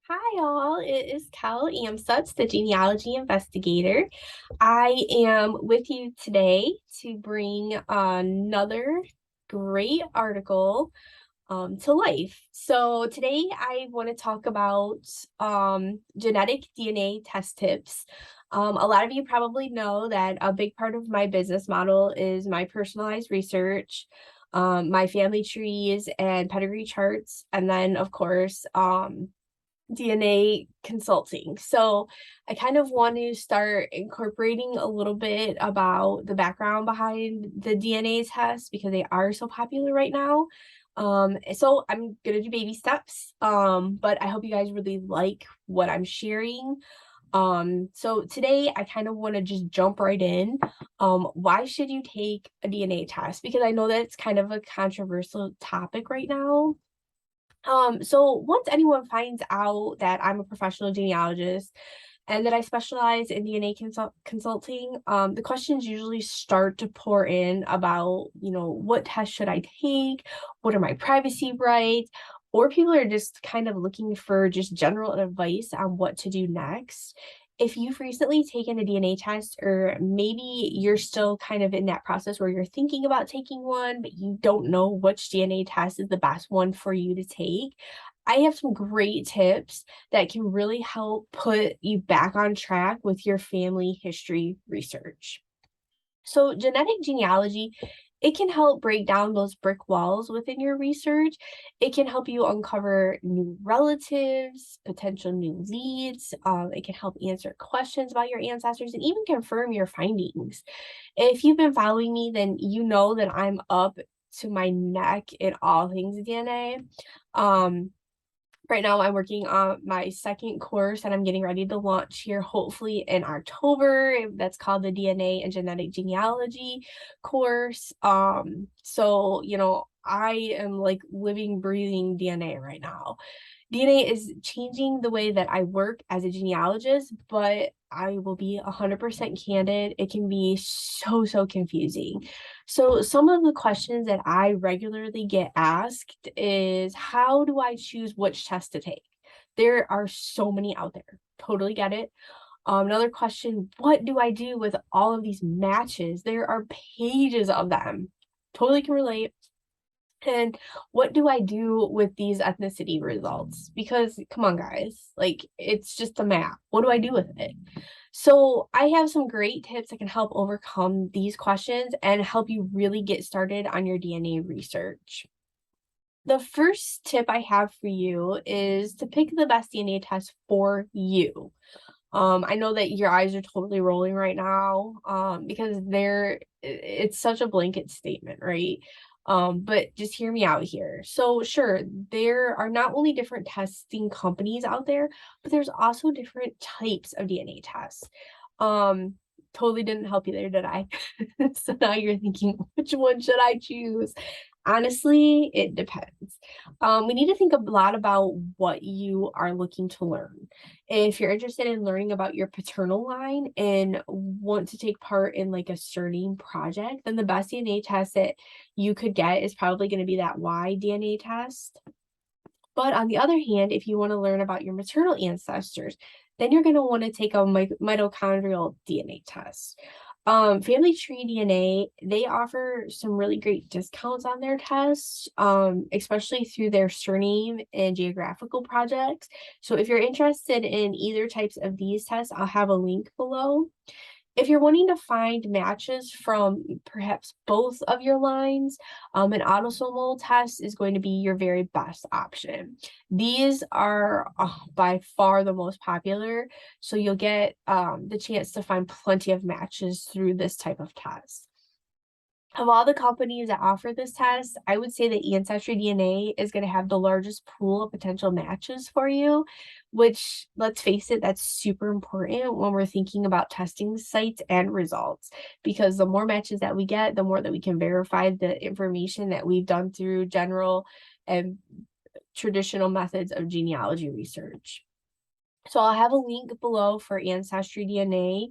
Hi, all. It is Kel Amsutz, the genealogy investigator. I am with you today to bring another great article to life. So today I want to talk about genetic DNA test tips. A lot of you probably know that a big part of my business model is my personalized research, my family trees and pedigree charts, and then of course DNA consulting. So I kind of want to start incorporating a little bit about the background behind the DNA test because they are so popular right now. So I'm gonna do baby steps. But I hope you guys really like what I'm sharing. So today I kind of want to just jump right in. Why should you take a DNA test? Because I know that it's kind of a controversial topic right now. So once anyone finds out that I'm a professional genealogist and that I specialize in DNA consulting, the questions usually start to pour in about, what test should I take? What are my privacy rights? Or people are just kind of looking for just general advice on what to do next. If you've recently taken a DNA test, or maybe you're still kind of in that process where you're thinking about taking one, but you don't know which DNA test is the best one for you to take, I have some great tips that can really help put you back on track with your family history research. So genetic genealogy, it can help break down those brick walls within your research. It can help you uncover new relatives, potential new leads. It can help answer questions about your ancestors and even confirm your findings. If you've been following me, then you know that I'm up to my neck in all things DNA. Um, Right now, I'm working on my second course and I'm getting ready to launch here hopefully in October. That's called the DNA and Genetic Genealogy course. I am like living, breathing DNA right now. DNA is changing the way that I work as a genealogist, but I will be 100% candid. It can be so confusing. So some of the questions that I regularly get asked is, how do I choose which test to take? There are so many out there. Totally get it. Another question, what do I do with all of these matches? There are pages of them. Totally can relate. And what do I do with these ethnicity results? Because come on, guys, like it's just a map. What do I do with it? So I have some great tips that can help overcome these questions and help you really get started on your DNA research. The first tip I have for you is to pick the best DNA test for you. I know that your eyes are totally rolling right now, because it's such a blanket statement, right? But just hear me out here. So sure, there are not only different testing companies out there, but there's also different types of DNA tests. Um, Totally didn't help you there, did I? So now you're thinking, which one should I choose? Honestly, it depends. We need to think a lot about what you are looking to learn. If you're interested in learning about your paternal line and want to take part in like a surname project, then the best DNA test that you could get is probably going to be that Y DNA test. But on the other hand, if you want to learn about your maternal ancestors, then you're going to want to take a mitochondrial DNA test. Family Tree DNA, they offer some really great discounts on their tests, especially through their surname and geographical projects. So if you're interested in either types of these tests, I'll have a link below. If you're wanting to find matches from perhaps both of your lines, an autosomal test is going to be your very best option. These are by far the most popular, so you'll get the chance to find plenty of matches through this type of test. Of all the companies that offer this test, I would say that AncestryDNA is going to have the largest pool of potential matches for you, which, let's face it, that's super important when we're thinking about testing sites and results, because the more matches that we get, the more that we can verify the information that we've done through general and traditional methods of genealogy research. So I'll have a link below for AncestryDNA.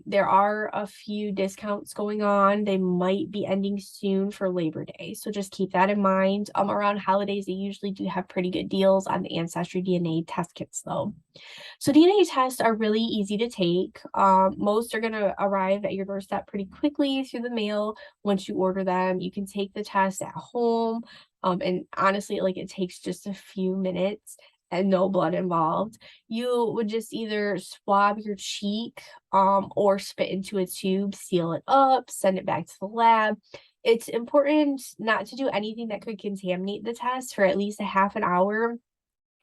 There are a few discounts going on. They might be ending soon for Labor Day. So just keep that in mind. Around holidays, they usually do have pretty good deals on the Ancestry DNA test kits though. So DNA tests are really easy to take. Most are going to arrive at your doorstep pretty quickly through the mail once you order them. You can take the test at home. And honestly, like it takes just a few minutes and no blood involved. You would just either swab your cheek or spit into a tube, seal it up, send it back to the lab. It's important not to do anything that could contaminate the test for at least a half an hour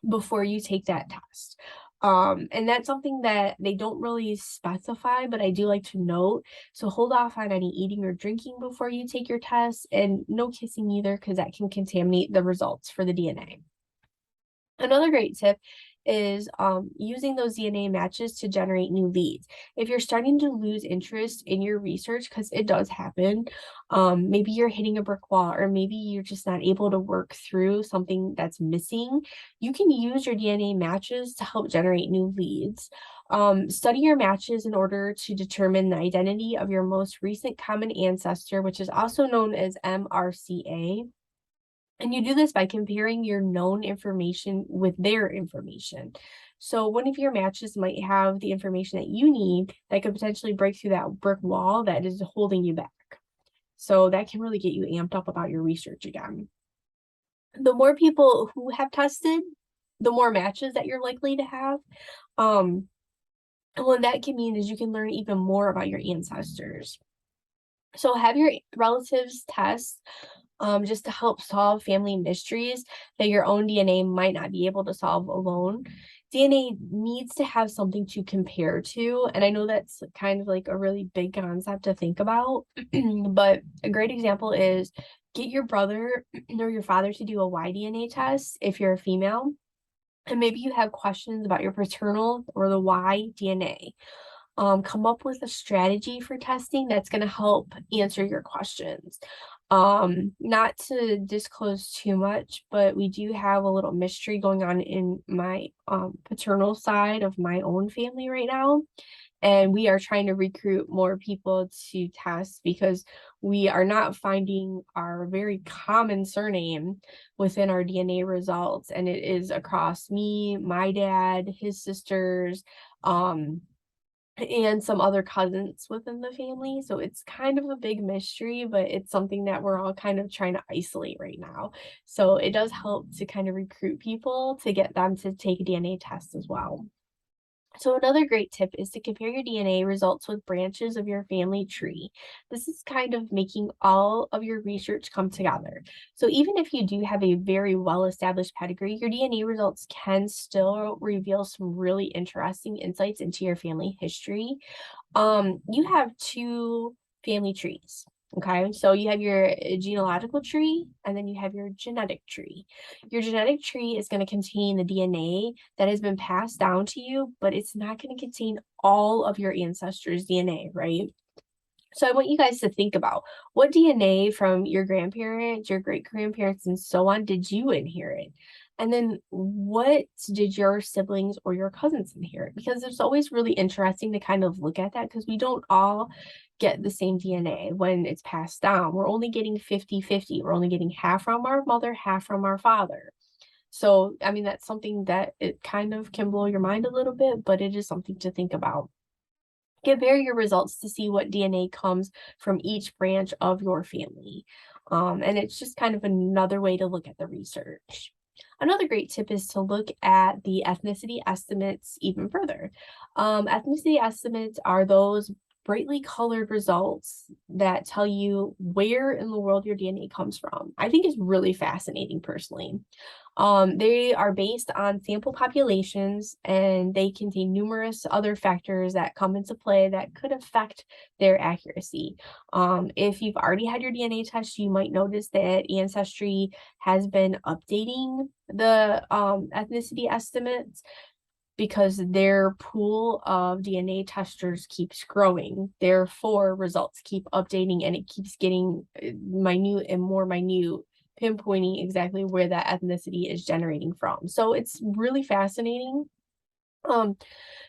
before you take that test. And that's something that they don't really specify, but I do like to note. So hold off on any eating or drinking before you take your test, and no kissing either, because that can contaminate the results for the DNA. Another great tip is using those DNA matches to generate new leads. If you're starting to lose interest in your research, because it does happen, maybe you're hitting a brick wall, or maybe you're just not able to work through something that's missing, you can use your DNA matches to help generate new leads. Study your matches in order to determine the identity of your most recent common ancestor, which is also known as MRCA. And you do this by comparing your known information with their information. So one of your matches might have the information that you need that could potentially break through that brick wall that is holding you back. So that can really get you amped up about your research again. The more people who have tested, the more matches that you're likely to have. And what that can mean is you can learn even more about your ancestors. So have your relatives test just to help solve family mysteries that your own DNA might not be able to solve alone. DNA needs to have something to compare to. And I know that's kind of like a really big concept to think about, but a great example is get your brother or your father to do a Y-DNA test if you're a female. And maybe you have questions about your paternal or the Y DNA. Come up with a strategy for testing that's going to help answer your questions. Not to disclose too much, but we do have a little mystery going on in my paternal side of my own family right now. And we are trying to recruit more people to test because we are not finding our very common surname within our DNA results. And it is across me, my dad, his sisters, and some other cousins within the family. So it's kind of a big mystery, but it's something that we're all kind of trying to isolate right now. So it does help to kind of recruit people to get them to take a DNA test as well. So another great tip is to compare your DNA results with branches of your family tree. This is kind of making all of your research come together. So even if you do have a very well-established pedigree, your DNA results can still reveal some really interesting insights into your family history. You have two family trees. Okay, so you have your genealogical tree and then you have your genetic tree. Your genetic tree is going to contain the DNA that has been passed down to you, but it's not going to contain all of your ancestors' DNA, right? So I want you guys to think about what DNA from your grandparents, your great-grandparents, and so on did you inherit? And then what did your siblings or your cousins inherit? Because it's always really interesting to kind of look at that because we don't all get the same DNA when it's passed down. We're only getting 50-50. We're only getting half from our mother, half from our father. So, I mean, that's something that it kind of can blow your mind a little bit, but it is something to think about. Compare your results to see what DNA comes from each branch of your family. And it's just kind of another way to look at the research. Another great tip is to look at the ethnicity estimates even further. Ethnicity estimates are those brightly colored results that tell you where in the world your DNA comes from. I think it's really fascinating personally. They are based on sample populations and they contain numerous other factors that come into play that could affect their accuracy. If you've already had your DNA test, you might notice that Ancestry has been updating the ethnicity estimates because their pool of DNA testers keeps growing. Therefore, results keep updating and it keeps getting minute and more minute, pinpointing exactly where that ethnicity is generating from. So it's really fascinating.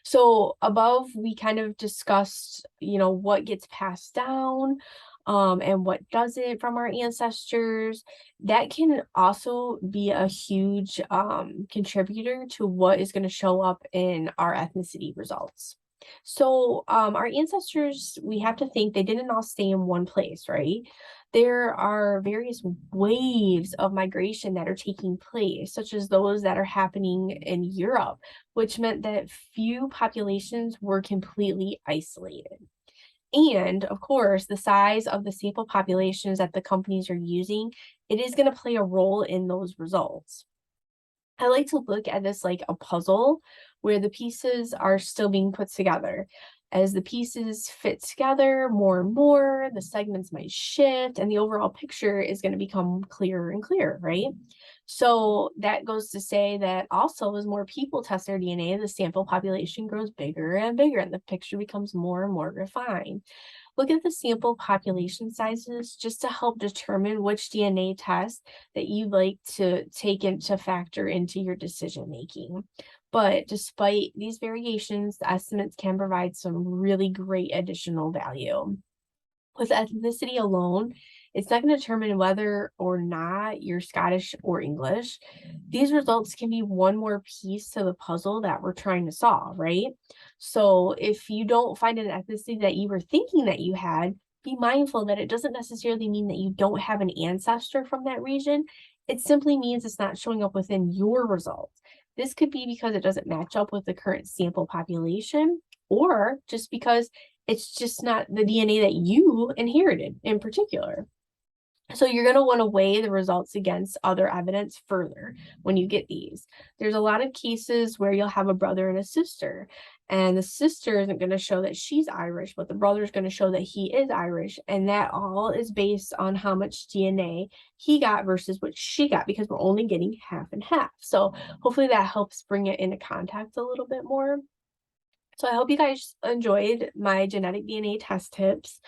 So above, we kind of discussed, what gets passed down, and what doesn't from our ancestors. That can also be a huge contributor to what is going to show up in our ethnicity results. So our ancestors, we have to think they didn't all stay in one place, right? There are various waves of migration that are taking place, such as those that are happening in Europe, which meant that few populations were completely isolated. And of course, the size of the sample populations that the companies are using, it is going to play a role in those results. I like to look at this like a puzzle where the pieces are still being put together. As the pieces fit together more and more, the segments might shift and the overall picture is going to become clearer and clearer, right? So that goes to say that also as more people test their DNA, the sample population grows bigger and bigger and the picture becomes more and more refined. Look at the sample population sizes just to help determine which DNA test that you'd like to take into factor into your decision making. But despite these variations, the estimates can provide some really great additional value. With ethnicity alone, it's not going to determine whether or not you're Scottish or English. These results can be one more piece to the puzzle that we're trying to solve, right? So if you don't find an ethnicity that you were thinking that you had, be mindful that it doesn't necessarily mean that you don't have an ancestor from that region. It simply means it's not showing up within your results. This could be because it doesn't match up with the current sample population, or just because it's just not the DNA that you inherited in particular. So you're going to want to weigh the results against other evidence further when you get these. There's a lot of cases where you'll have a brother and a sister, and the sister isn't going to show that she's Irish, but the brother is going to show that he is Irish. And that all is based on how much DNA he got versus what she got, because we're only getting half and half. So hopefully that helps bring it into context a little bit more. So I hope you guys enjoyed my genetic DNA test tips.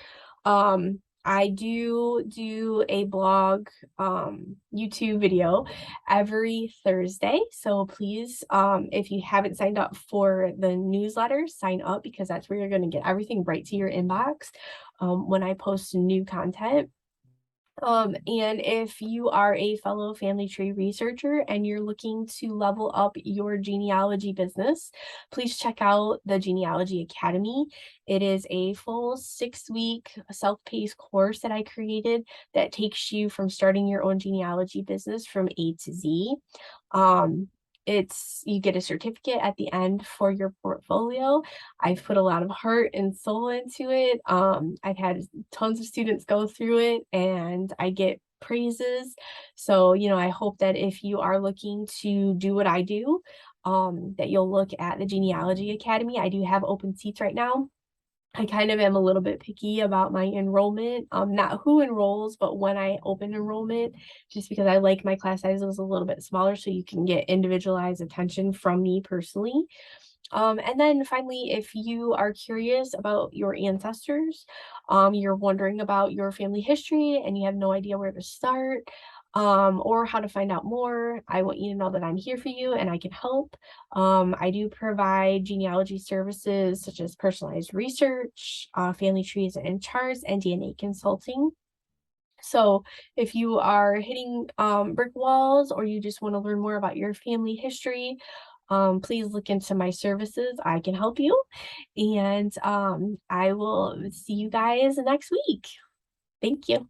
I do a blog YouTube video every Thursday. So please, if you haven't signed up for the newsletter, sign up, because that's where you're going to get everything right to your inbox when I post new content. And if you are a fellow family tree researcher and you're looking to level up your genealogy business, please check out the Genealogy Academy. It is a full 6-week self-paced course that I created that takes you from starting your own genealogy business from A to Z. You get a certificate at the end for your portfolio. I've put a lot of heart and soul into it. I've had tons of students go through it and I get praises. So, I hope that if you are looking to do what I do, that you'll look at the Genealogy Academy. I do have open seats right now. I kind of am a little bit picky about my enrollment, not who enrolls, but when I open enrollment, just because I like my class sizes a little bit smaller so you can get individualized attention from me personally. And then finally, if you are curious about your ancestors, you're wondering about your family history and you have no idea where to start, or how to find out more, I want you to know that I'm here for you and I can help. I do provide genealogy services such as personalized research, family trees and charts, and DNA consulting. So if you are hitting brick walls, or you just want to learn more about your family history, please look into my services. I can help you. And I will see you guys next week. Thank you.